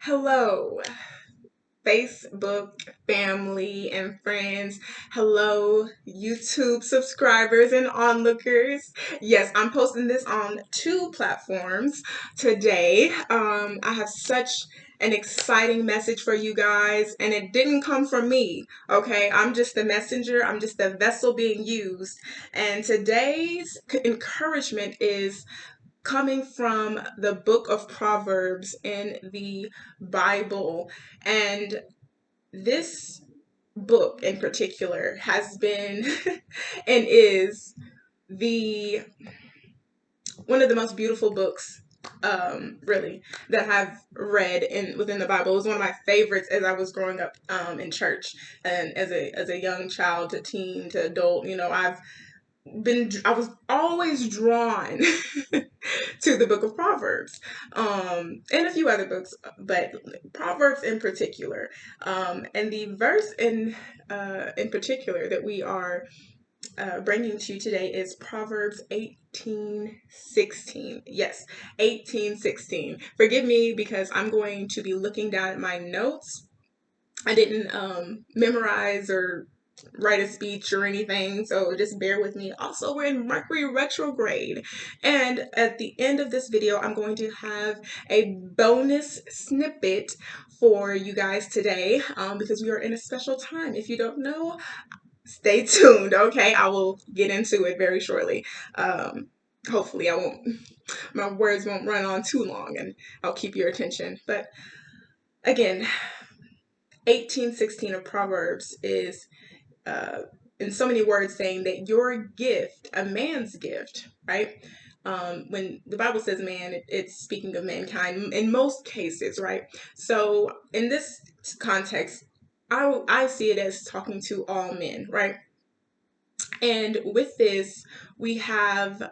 Hello, Facebook family and friends. Hello, YouTube subscribers and onlookers. Yes, I'm posting this on two platforms today. I have such an exciting message for you guys, and it didn't come from me. Okay, I'm just the messenger, I'm just the vessel being used. And today's encouragement is coming from the book of Proverbs in the Bible. And this book in particular has been and is the one of the most beautiful books really that I've read in within the Bible. It was one of my favorites as I was growing up in church, and as a young child to teen to adult. I was always drawn to the book of Proverbs, and a few other books, but Proverbs in particular. And the verse in particular that we are bringing to you today is Proverbs 18:16. Yes, 18:16. Forgive me because I'm going to be looking down at my notes. I didn't memorize or write a speech or anything, so just bear with me. Also, we're in Mercury retrograde, and at the end of this video, I'm going to have a bonus snippet for you guys today because we are in a special time. If you don't know, stay tuned. Okay, I will get into it very shortly. Hopefully, my words won't run on too long, and I'll keep your attention. But again, 18:16 of Proverbs is uh, in so many words saying that your gift, a man's gift, right? When the Bible says man, it's speaking of mankind in most cases, right? So in this context, I see it as talking to all men, right? And with this, we have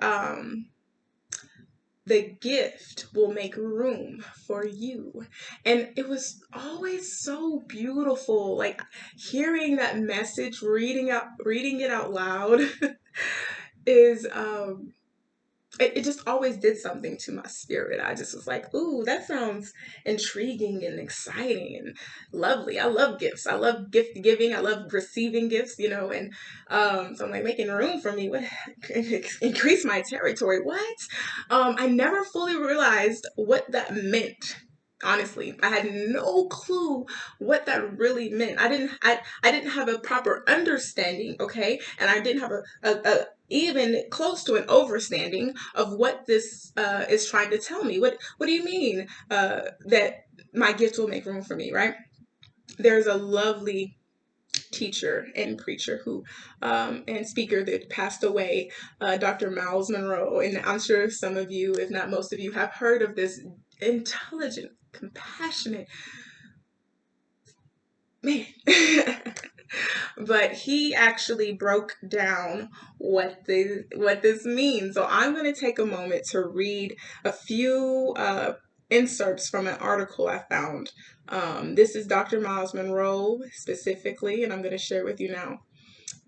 the gift will make room for you. And it was always so beautiful, like hearing that message, reading it out loud is it just always did something to my spirit. I just was like, ooh, that sounds intriguing and exciting and lovely. I love gifts. I love gift giving. I love receiving gifts, and so I'm like, making room for me. What increase my territory? What? I never fully realized what that meant. Honestly, I had no clue what that really meant. I didn't have a proper understanding, okay? And I didn't have a even close to an overstanding of what this is trying to tell me. What do you mean that my gift will make room for me, right? There's a lovely teacher and preacher who and speaker that passed away, Dr. Miles Monroe, and I'm sure some of you, if not most of you, have heard of this intelligent, compassionate man. But he actually broke down what this means. So I'm going to take a moment to read a few inserts from an article I found. This is Dr. Miles Monroe specifically, and I'm going to share with you now.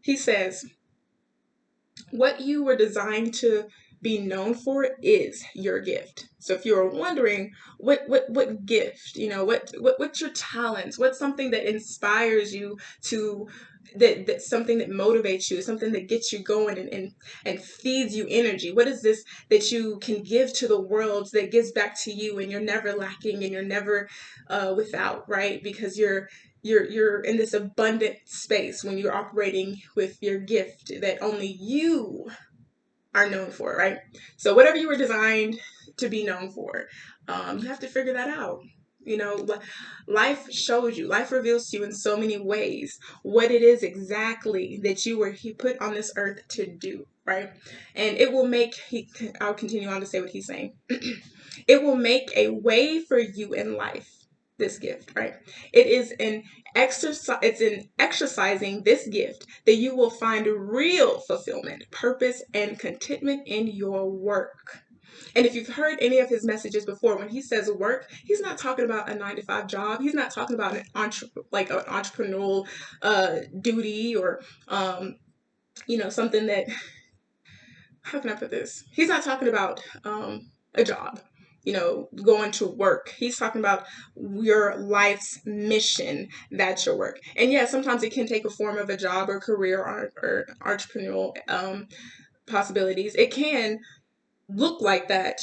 He says, what you were designed to be known for is your gift. So if you're wondering what gift, what's your talents, what's something that inspires you to that's something that motivates you, something that gets you going and feeds you energy. What is this that you can give to the world that gives back to you and you're never lacking and you're never without, right? Because you're in this abundant space when you're operating with your gift that only you are known for, right? So whatever you were designed to be known for, you have to figure that out. Life shows you, life reveals to you in so many ways what it is exactly that you were put on this earth to do, right? And it will make, I'll continue on to say what he's saying. It will make a way for you in life, this gift, right? It is an exercise, it's in exercising this gift that you will find real fulfillment, purpose, and contentment in your work. And if you've heard any of his messages before, when he says work, he's not talking about a 9 to 5 job. He's not talking about an entrepreneurial duty or something that, how can I put this? He's not talking about a job. going to work. He's talking about your life's mission. That's your work. And yeah, sometimes it can take a form of a job or career or entrepreneurial possibilities. It can look like that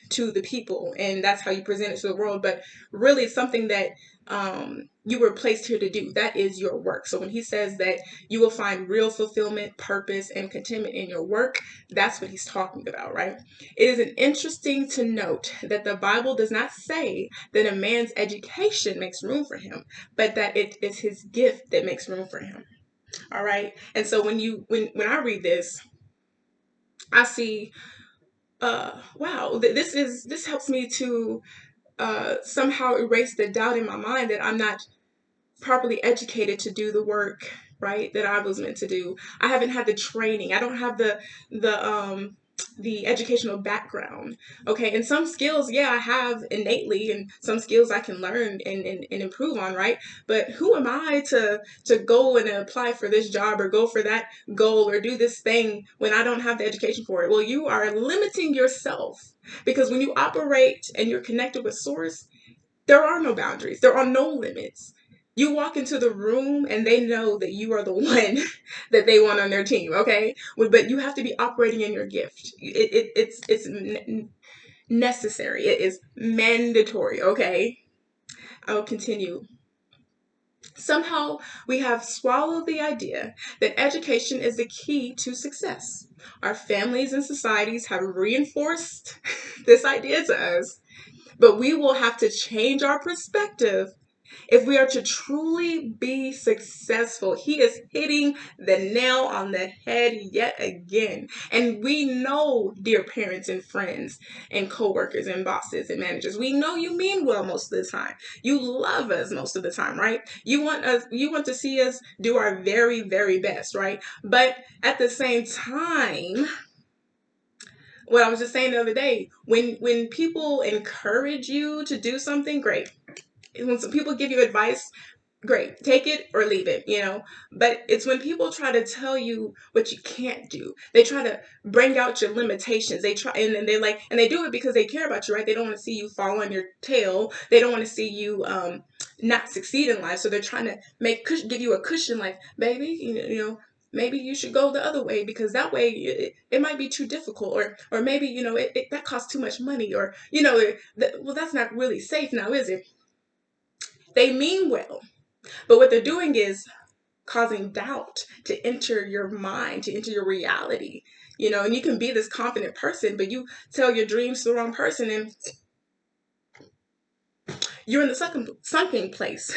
to the people, and that's how you present it to the world. But really, it's something that you were placed here to do. That is your work. So when he says that you will find real fulfillment, purpose, and contentment in your work, that's what he's talking about, right? It is an interesting to note that the Bible does not say that a man's education makes room for him, but that it is his gift that makes room for him. All right. And so when I read this, I see wow, this helps me to somehow erase the doubt in my mind that I'm not properly educated to do the work, right, that I was meant to do. I haven't had the training. I don't have the educational background. Okay, and some skills, yeah, I have innately, and some skills I can learn and improve on, right? But who am I to go and apply for this job or go for that goal or do this thing when I don't have the education for it? Well, you are limiting yourself, because when you operate and you're connected with source, there are no boundaries. There are no limits. You walk into the room and they know that you are the one that they want on their team, okay? But you have to be operating in your gift. It's necessary. It is mandatory, okay? I'll continue. Somehow we have swallowed the idea that education is the key to success. Our families and societies have reinforced this idea to us, but we will have to change our perspective if we are to truly be successful. He is hitting the nail on the head yet again. And we know, dear parents and friends and coworkers and bosses and managers, we know you mean well most of the time. You love us most of the time, right? You want to see us do our very, very best, right? But at the same time, what I was just saying the other day, when people encourage you to do something, great. When some people give you advice, great, take it or leave it. But it's when people try to tell you what you can't do. They try to bring out your limitations. They try, and then and they do it because they care about you, right? They don't want to see you fall on your tail. They don't want to see you not succeed in life. So they're trying to give you a cushion, like, baby, maybe you should go the other way, because that way it might be too difficult, or maybe that costs too much money, or well, that's not really safe now, is it? They mean well, but what they're doing is causing doubt to enter your mind, to enter your reality. And you can be this confident person, but you tell your dreams to the wrong person, and you're in the sunken place.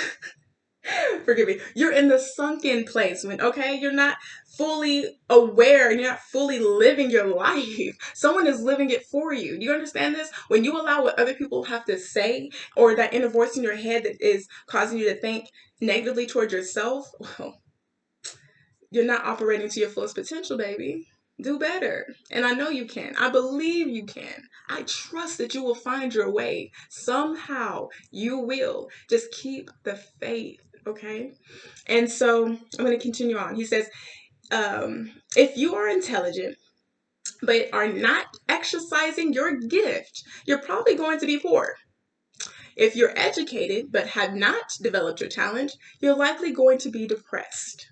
Forgive me. You're in the sunken place when, okay, you're not fully aware and you're not fully living your life. Someone is living it for you. Do you understand this? When you allow what other people have to say, or that inner voice in your head that is causing you to think negatively towards yourself, well, you're not operating to your fullest potential, baby. Do better. And I know you can. I believe you can. I trust that you will find your way. Somehow you will. Just keep the faith, okay? And so I'm going to continue on. He says, if you are intelligent but are not exercising your gift, you're probably going to be poor. If you're educated but have not developed your talent, you're likely going to be depressed,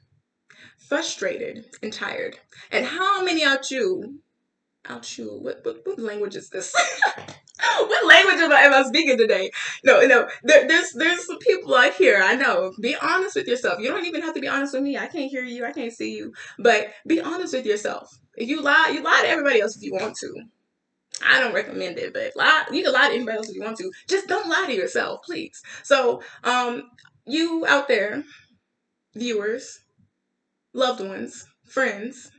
frustrated, and tired. And how many what language is this? What language am I speaking today? No. There's some people out here. I know. Be honest with yourself. You don't even have to be honest with me. I can't hear you. I can't see you. But be honest with yourself. If you lie to everybody else if you want to. I don't recommend it, but you can lie to anybody else if you want to. Just don't lie to yourself, please. So, you out there, viewers, loved ones, friends,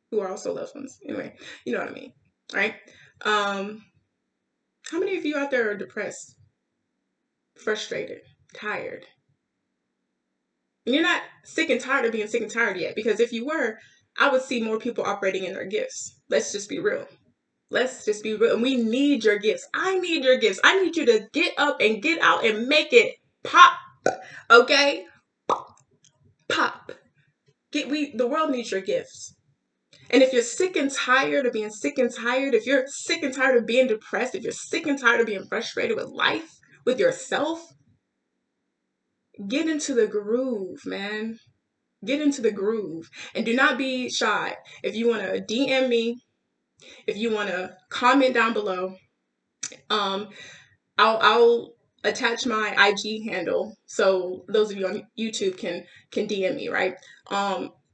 who are also loved ones. Anyway, you know what I mean, right? How many of you out there are depressed, frustrated, tired? And you're not sick and tired of being sick and tired yet, because if you were, I would see more people operating in their gifts. Let's just be real. Let's just be real. And we need your gifts. I need your gifts. I need you to get up and get out and make it pop. Okay? Pop. The world needs your gifts. And if you're sick and tired of being sick and tired, if you're sick and tired of being depressed, if you're sick and tired of being frustrated with life, with yourself, get into the groove, man. Get into the groove. And do not be shy. If you want to DM me, if you want to comment down below, um, I'll attach my IG handle so those of you on YouTube can DM me, right?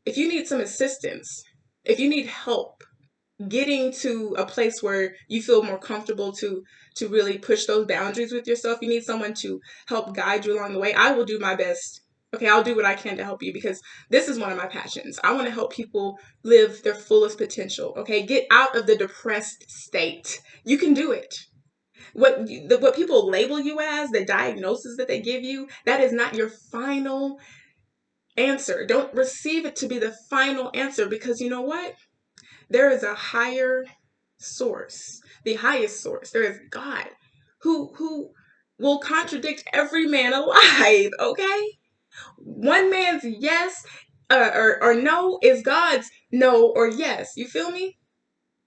If you need some assistance, if you need help getting to a place where you feel more comfortable to really push those boundaries with yourself, you need someone to help guide you along the way, I will do my best. Okay, I'll do what I can to help you because this is one of my passions. I want to help people live their fullest potential. Okay, get out of the depressed state. You can do it. What people label you as, the diagnosis that they give you, that is not your final answer. Don't receive it to be the final answer, because you know what? There is a higher source, the highest source. There is God, who will contradict every man alive. Okay, one man's yes or no is God's no or yes. You feel me?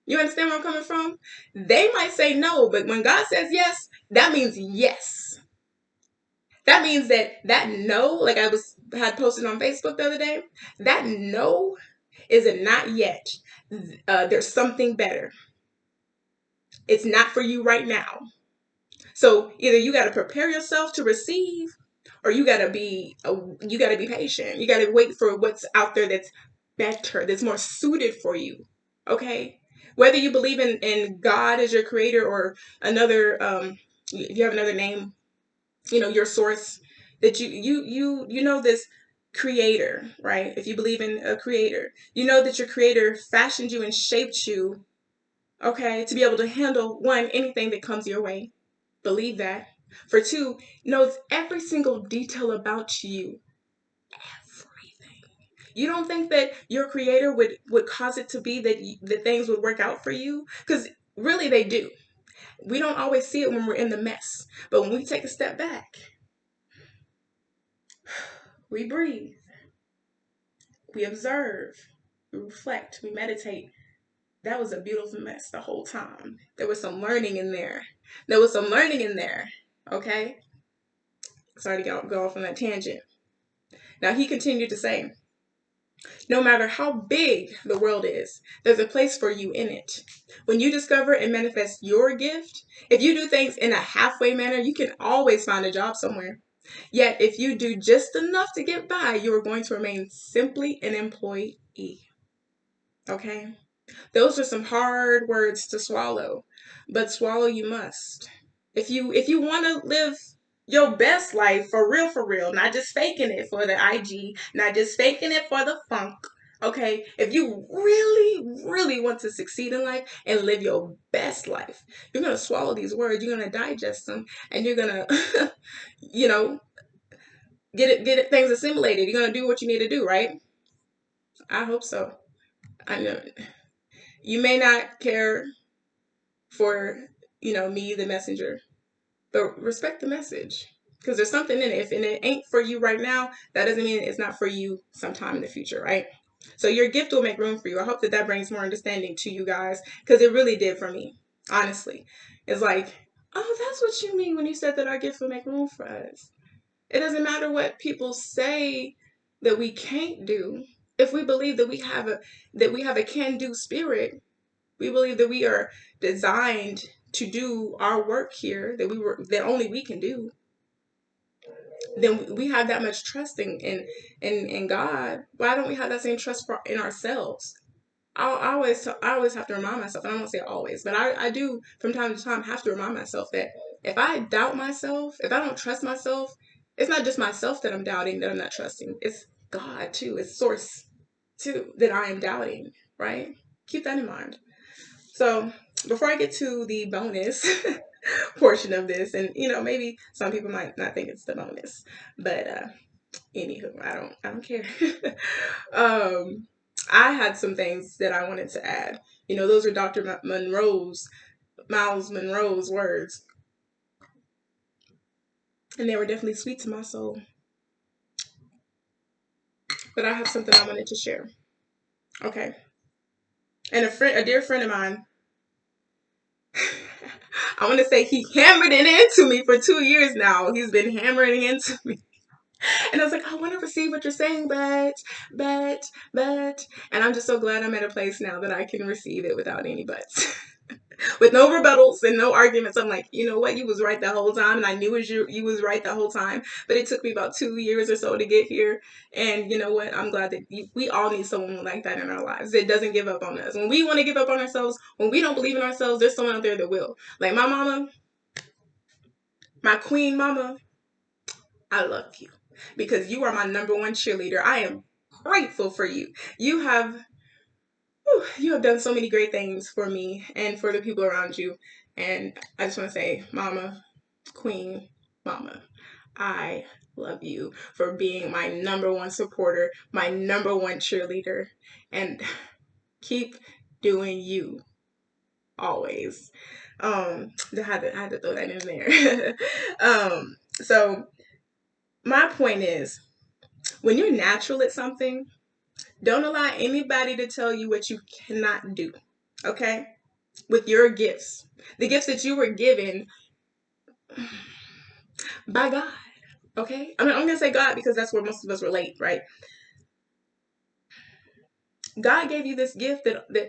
You understand where I'm coming from? They might say no, but when God says yes, that means yes. That means that no, like had posted on Facebook the other day, that no is a not yet. There's something better. It's not for you right now. So either you got to prepare yourself to receive, or you got to be patient. You got to wait for what's out there that's better, that's more suited for you. Okay, whether you believe in God as your creator or another, if you have another name, your source, that you know this creator, right? If you believe in a creator, you know that your creator fashioned you and shaped you, okay, to be able to handle, one, anything that comes your way. Believe that. For two, knows every single detail about you. Everything. You don't think that your creator would cause it to be that things would work out for you? Because really they do. We don't always see it when we're in the mess. But when we take a step back, we breathe, we observe, we reflect, we meditate. That was a beautiful mess the whole time. There was some learning in there. There was some learning in there. Okay? Sorry to go off on that tangent. Now, he continued to say, no matter how big the world is, there's a place for you in it. When you discover and manifest your gift, if you do things in a halfway manner, you can always find a job somewhere. Yet, if you do just enough to get by, you are going to remain simply an employee. Okay? Those are some hard words to swallow, but swallow you must. If you want to live your best life for real, not just faking it for the IG, not just faking it for the funk. Okay, if you really, really want to succeed in life and live your best life, you're gonna swallow these words, you're gonna digest them, and you're gonna, you know, get things assimilated. You're gonna do what you need to do, right? I hope so. I know you may not care for, me, the messenger, but respect the message, because there's something in it. If and it ain't for you right now, that doesn't mean it's not for you sometime in the future, right? So your gift will make room for you. I hope that brings more understanding to you guys, because it really did for me. Honestly, it's like, oh, that's what you mean when you said that our gift will make room for us. It doesn't matter what people say that we can't do. If we believe that we have a can-do spirit, we believe that we are designed to do our work here, that only we can do, then we have that much trust in God. Why don't we have that same trust in ourselves? I always have to remind myself, and I won't say always, but I do from time to time have to remind myself that if I doubt myself, if I don't trust myself, it's not just myself that I'm doubting, that I'm not trusting. It's God too. It's Source too that I am doubting. Right? Keep that in mind. So before I get to the bonus portion of this, and maybe some people might not think it's the bonus, but anywho, I don't care. um, I had some things that I wanted to add. Those are Dr. Miles Monroe's words, and they were definitely sweet to my soul. But I have something I wanted to share. Okay. And a dear friend of mine, I want to say he hammered it into me for 2 years now. He's been hammering it into me. And I was like, I want to receive what you're saying, but. And I'm just so glad I'm at a place now that I can receive it without any buts. With no rebuttals and no arguments. I'm like, you know what? You was right the whole time. And I knew you was right the whole time. But it took me about 2 years or so to get here. And you know what? I'm glad that we all need someone like that in our lives. That doesn't give up on us. When we want to give up on ourselves, when we don't believe in ourselves, there's someone out there that will. Like my mama, my queen mama, I love you because you are my number one cheerleader. I am grateful for you. You have done so many great things for me and for the people around you. And I just want to say, Mama, Queen, Mama, I love you for being my number one supporter, my number one cheerleader, and keep doing you always. I had to throw that in there. So my point is, when you're natural at something, don't allow anybody to tell you what you cannot do. Okay? With your gifts, the gifts that you were given by God. Okay? I mean, I'm going to say God because that's where most of us relate, right? God gave you this gift that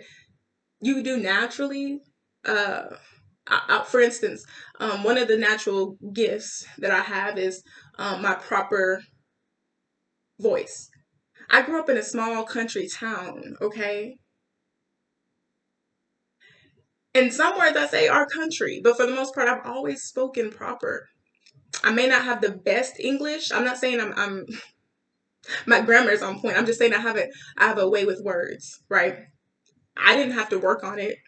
you do naturally. For instance, one of the natural gifts that I have is my proper voice. I grew up in a small country town, okay? And some words I say are country, but for the most part, I've always spoken proper. I may not have the best English. I'm not saying I'm my grammar is on point. I'm just saying I have a way with words, right? I didn't have to work on it.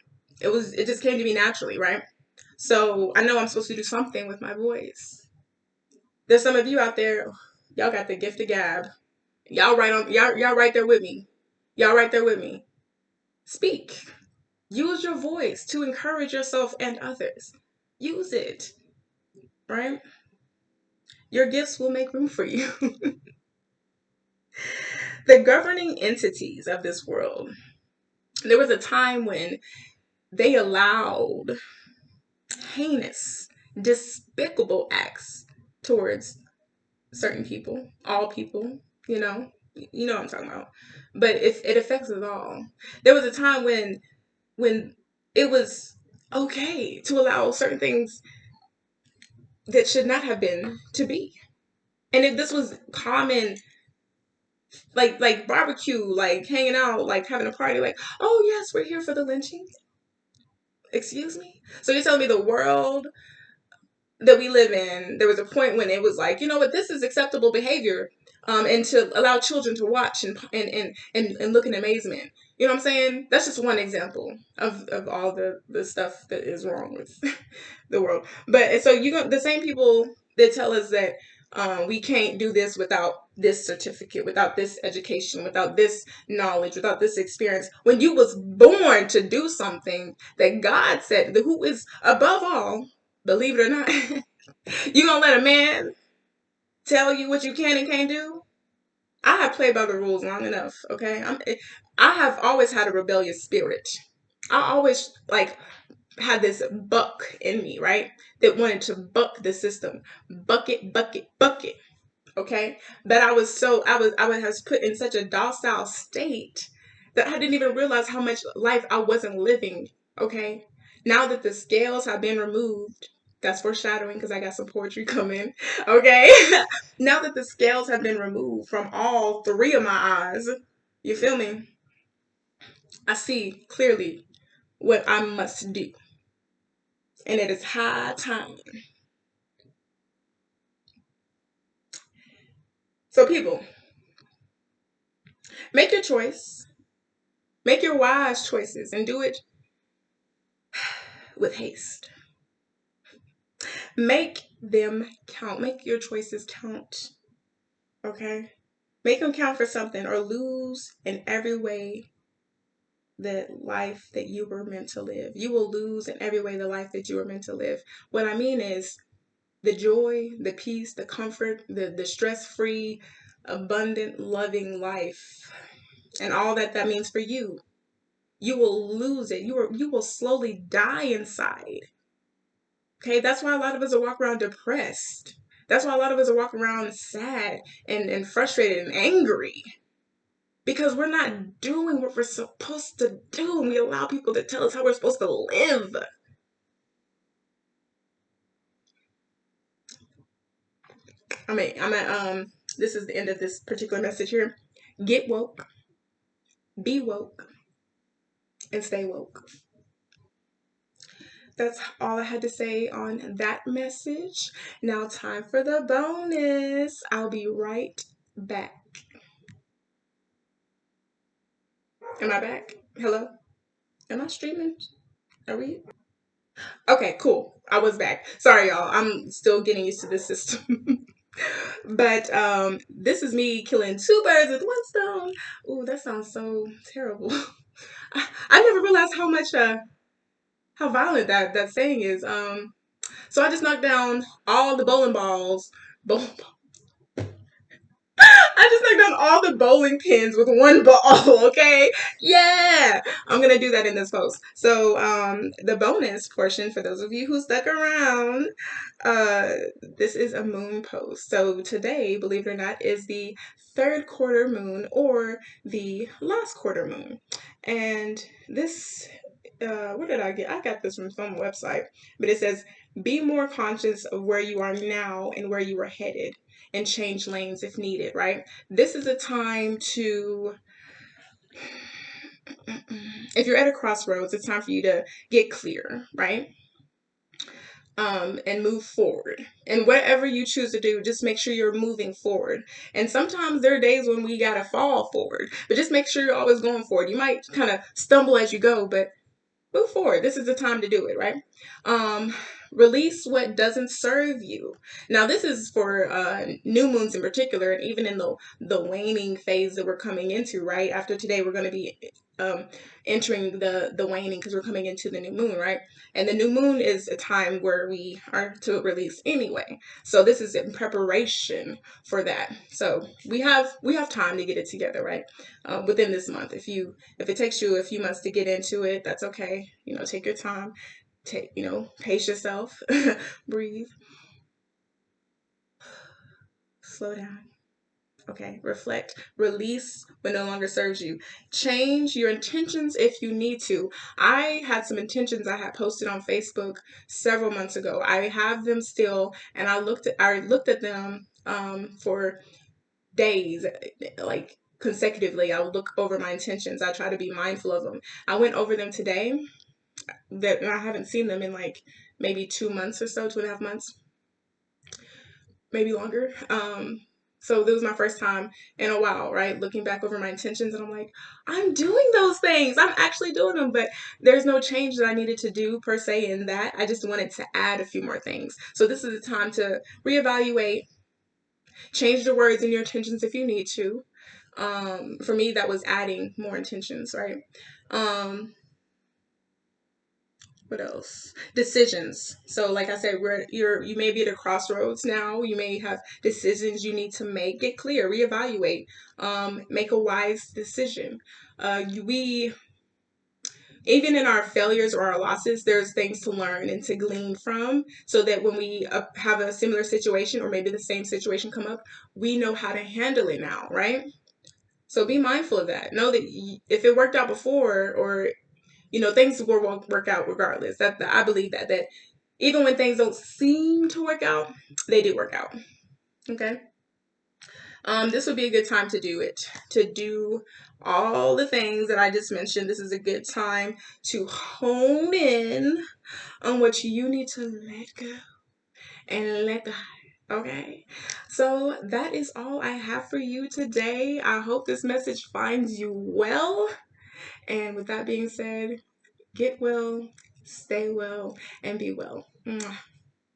It just came to me naturally, right? So I know I'm supposed to do something with my voice. There's some of you out there, y'all got the gift of gab. Y'all right there with me. Y'all right there with me. Speak. Use your voice to encourage yourself and others. Use it, right? Your gifts will make room for you. The governing entities of this world, there was a time when they allowed heinous, despicable acts towards certain people, all people, you know what I'm talking about. But it affects us all. There was a time when it was okay to allow certain things that should not have been to be. And if this was common, like barbecue, like hanging out, like having a party, like, oh yes, we're here for the lynching. Excuse me? So you're telling me the world that we live in, there was a point when it was like, you know what, this is acceptable behavior, and to allow children to watch and look in amazement. You know what I'm saying? That's just one example of all the stuff that is wrong with the world. But so the same people that tell us that we can't do this without this certificate, without this education, without this knowledge, without this experience. When you was born to do something that God said, who is above all, believe it or not, you gonna let a man tell you what you can and can't do? I have played by the rules long enough, okay? I have always had a rebellious spirit. I always had this buck in me, right? That wanted to buck the system. Buck it, buck it, buck it. Okay? But I was put in such a docile state that I didn't even realize how much life I wasn't living. Okay? Now that the scales have been removed, that's foreshadowing because I got some poetry coming. Okay? Now that the scales have been removed from all three of my eyes, you feel me? I see clearly what I must do. And it is high time. So, people, make your choice. Make your wise choices and do it with haste. Make them count. Make your choices count. Okay? Make them count for something or lose in every way the life that you were meant to live. You will lose in every way the life that you were meant to live. What I mean is the joy, the peace, the comfort, the stress-free, abundant, loving life, and all that means for you. you will lose it. You will slowly die inside. Okay, that's why a lot of us are walking around depressed. That's why a lot of us are walking around sad and frustrated and angry because we're not doing what we're supposed to do, and we allow people to tell us how we're supposed to live. I'm at this is the end of this particular message here. Get woke, be woke, and stay woke. That's all I had to say on that message. Now, time for the bonus. I'll be right back. Am I back? Hello? Am I streaming? Are we? Okay, cool. I was back. Sorry, y'all. I'm still getting used to this system. But this is me killing two birds with one stone. Ooh, that sounds so terrible. I never realized how much how violent that saying is. So I just knocked down all the bowling balls. Bowl, I just knocked down all the bowling pins with one ball, okay? Yeah! I'm gonna do that in this post. So, the bonus portion, for those of you who stuck around, uh, this is a moon post. So today, believe it or not, is the third quarter moon or the last quarter moon. And this, where did I get? I got this from some website, but it says, be more conscious of where you are now and where you are headed and change lanes if needed, right? This is a time to, if you're at a crossroads, it's time for you to get clear, right? And move forward. And whatever you choose to do, just make sure you're moving forward. And sometimes there are days when we gotta fall forward, but just make sure you're always going forward. You might kind of stumble as you go, but move forward. This is the time to do it, right? Um, Release what doesn't serve you. Now, this is for new moons in particular, and even in the waning phase that we're coming into, right? After today, we're going to be um, entering the waning because we're coming into the new moon, right? And the new moon is a time where we are to release anyway. So this is in preparation for that. So we have time to get it together, right? Within this month. If it takes you a few months to get into it, that's okay. Take your time. Pace yourself. Breathe. Slow down. Okay, reflect, release what no longer serves you. Change your intentions if you need to. I had some intentions I had posted on Facebook several months ago. I have them still, and I looked at them for days, like consecutively. I would look over my intentions. I try to be mindful of them. I went over them today. That I haven't seen them in like maybe 2 months or so, 2.5 months, maybe longer. So this was my first time in a while, right? Looking back over my intentions, and I'm like, I'm doing those things. I'm actually doing them, but there's no change that I needed to do per se in that. I just wanted to add a few more things. So this is the time to reevaluate, change the words in your intentions if you need to. For me, that was adding more intentions, right? Um, what else? Decisions. So like I said, you may be at a crossroads now. You may have decisions you need to make. Get clear, reevaluate, make a wise decision. We Even in our failures or our losses, there's things to learn and to glean from, so that when we have a similar situation or maybe the same situation come up, we know how to handle it now, right? So be mindful of that. Know that if it worked out before, or things will work out regardless. That I believe that even when things don't seem to work out, they do work out. Okay. This would be a good time to do it. To do all the things that I just mentioned. This is a good time to hone in on what you need to let go and let God. Okay. So that is all I have for you today. I hope this message finds you well. And with that being said, get well, stay well, and be well. Mwah.